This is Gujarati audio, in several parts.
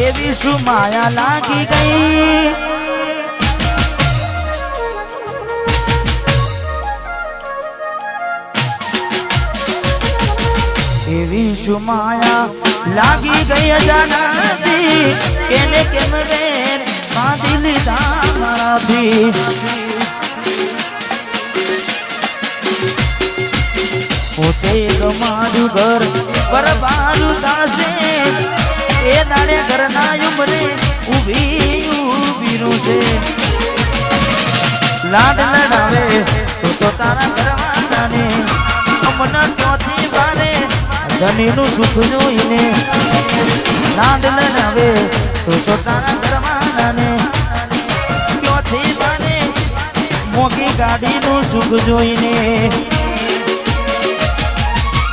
એવી શું માયા લાગી ગઈ એવી શું માયા લાગી ગઈ અજાનાથી કેને કેમ રે બાંધી લીધા મારાથી પોતે મારું ઘર બરબારું થાશે એ દાડે ઘરના ઉમરે ઊભી છે લાડ લડાવે તો તારા ઘરવાળાને અમના ક્યોથી બારે ધણીનું સુખ જોઈને લાડ લડાવે તો તારા ઘરવાળાને ક્યોથી બારે મોંઘી ગાડીનું સુખ જોઈને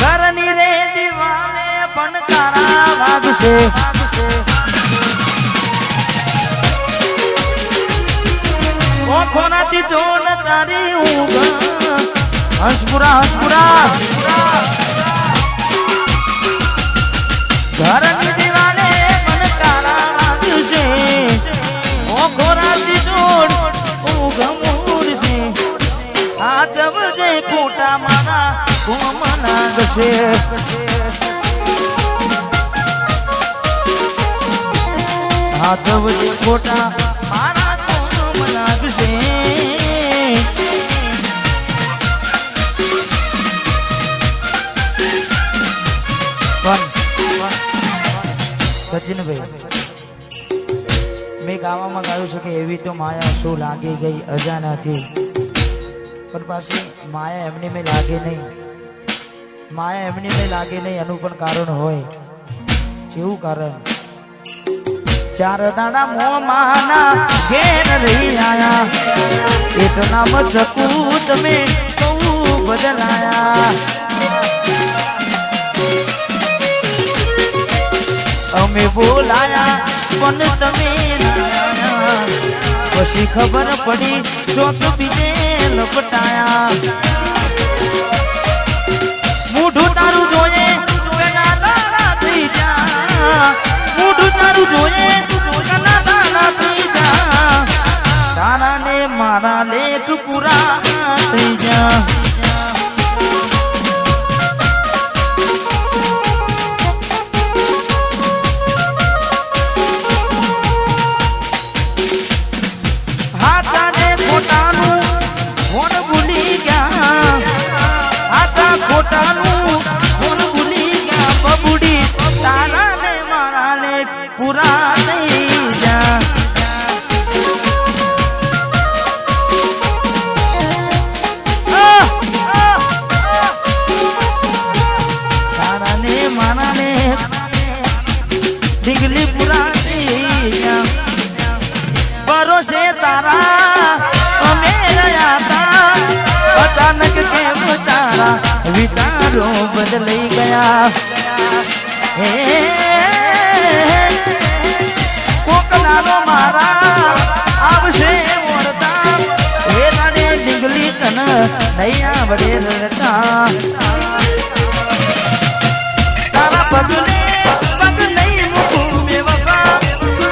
ઘરની રે દીવાને પણ તારા વાગશે ઓખોનાથી જોન તારી ઊંઘ હંસપુરા ઘરની દીવાને પણ તારા વાગશે ઓખોનાથી જોન ઊંઘ મૂડશે આ જબજે ખોટા મારા કુમના ગશે આ જબજે ખોટા મારા કુમના ગશે સચિનભાઈ મેં ગાવામાં ગાયું છે કે એવી તો માયા શું લાગી ગઈ અજાનાથી પણ પાછી માયા એમની મેં લાગે નહીં માયા એમની મેં લાગે નહીં એનું પણ કારણ હોય જેવું કારણ ચાર દાડા મોમાના ઘેર રહી આયા એટલા મચકું તમે બહુ બદલાયા અમે બોલાયા પણ તમે પછી ખબર પડી ચોક બીજે લપટાયા મૂઢું તારું જોઈએ થઈ જા મૂઢું તારું જોઈએ થઈ જા તારા ને મારા લેખ પૂરા થઈ જા विचारों बदल गया हे कोकनारो मारा आवशे वरता हे नाने डिंगली तन नैया बड़े रड़ता तारा पगले पग नहीं मुकू में वफा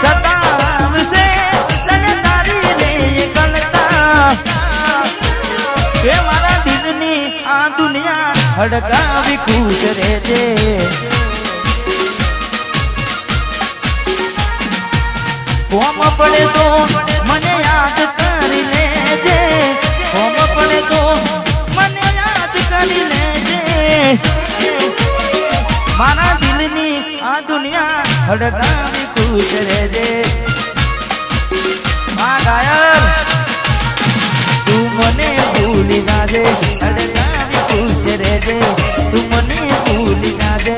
सतावशे तने तारी ने गलता के मारा दिलनी आ दुनिया हड़कावी खुश रहजे कोम पड़े तो मने याद करी लेजे कोम पड़े तो मने याद करी लेजे मारा दिलनी आ दुनिया हड़कावी खुश रहजे मां गायल तू मने भूली ना जे हड़कावी खुश रहजे तू मने भूली ना जे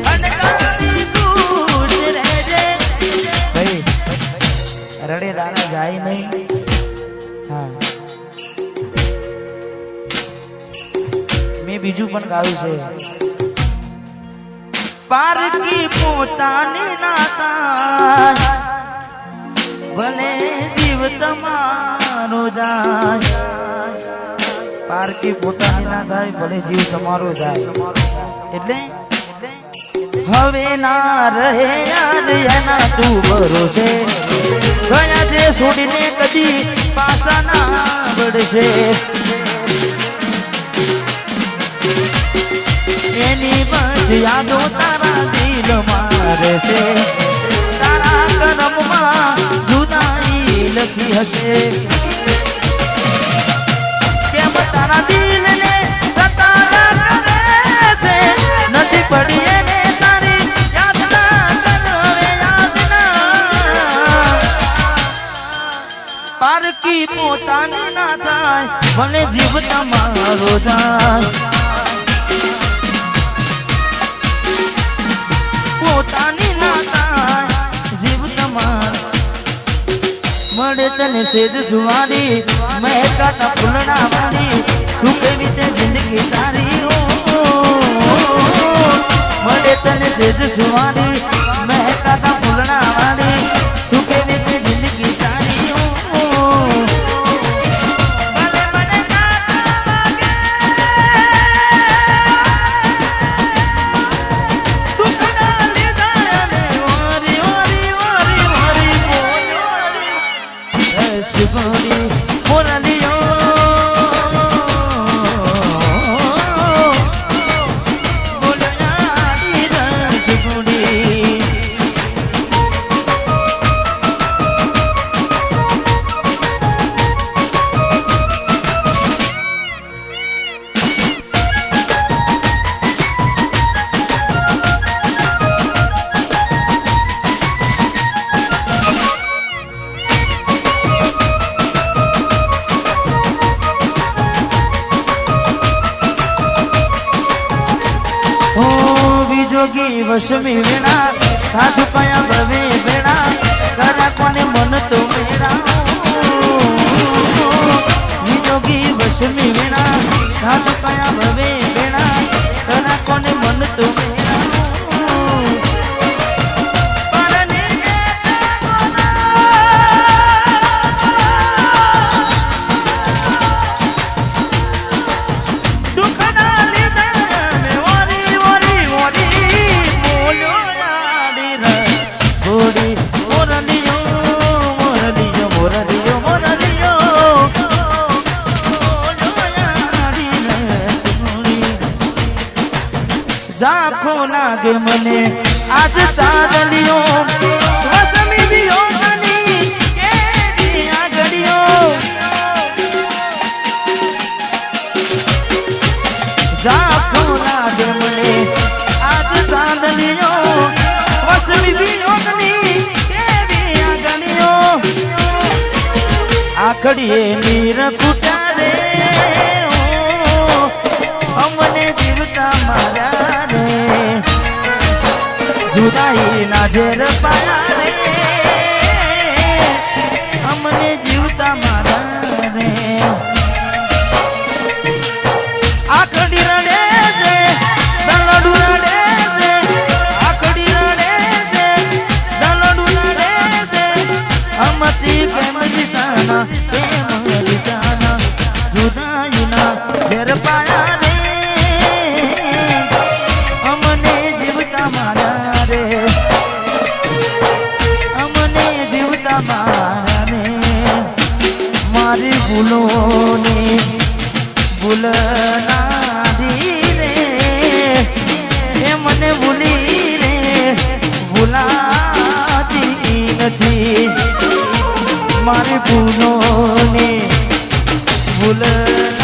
हड़कावी खुश रहजे भाई रड़े राना जाए नहीं हाँ मैं बीजू पण गाऊं छे पारकी पोतानी नाता भले जीव तमारो जाय पारकी पोतानी ना थाय भले जीव तमारो जाय એટલે હવે ના રહે યાદ એના તું ભરોસે ગયા છે છોડીને કદી પાછા ના વળશે એની બસ યાદો તારા દિલ મારે છે તારા કરમમાં જુદાઈ લખી હશે કેમ તારા દિલને સતારા કરે છે નથી પડી એને તારી યાદ ના કરે યાદ ના પારકી પોતાની ના થાય ભલે જીવ તમારો જાય પોતાની ના થાય જીવ તમાર મળે તને સેજ સુવારી મહેકાતા ફૂલડા વાળી શું કેવી તે જિંદગી તારી મળે તને સેજ સુવારી મહેકાતા ફૂલડા વાળી શું કેવી તે જિંદગી તારી જોગી વસમી વેણા સાસુ કયા ભવે વેણા કરા કોને મન તો વેણા જોગી વસમી વેણા સાસુ કયા ભવે વેણા કરા કોને મન તો વેણા ઝાંખો લાગે મને આજ ચાંદલીઓ વસમી વિયોગની કેવી આગળીઓ ઝાંખો લાગે મને આજ ચાંદલીઓ વસમી વિયોગની કેવી આગળીઓ આખડીએ નીર કુટારે અમને જીવતા મારા જુદાઈ ના ઝેર પાયા રે અમને જીવતા મારા રે આખડી રડે છે દલડું રડે છે આખડી રડે છે દલડું રડે છે અમતી પ્રેમ જીતાના પ્રેમ જીતાના જુદાઈ ના ઝેર પાયા રે અમને જીવતા મારા મારી ભૂલોને ભૂલ નાધી રે એ મને ભૂલી રે ભૂલાતી નથી મારી ભૂલોને ભૂલ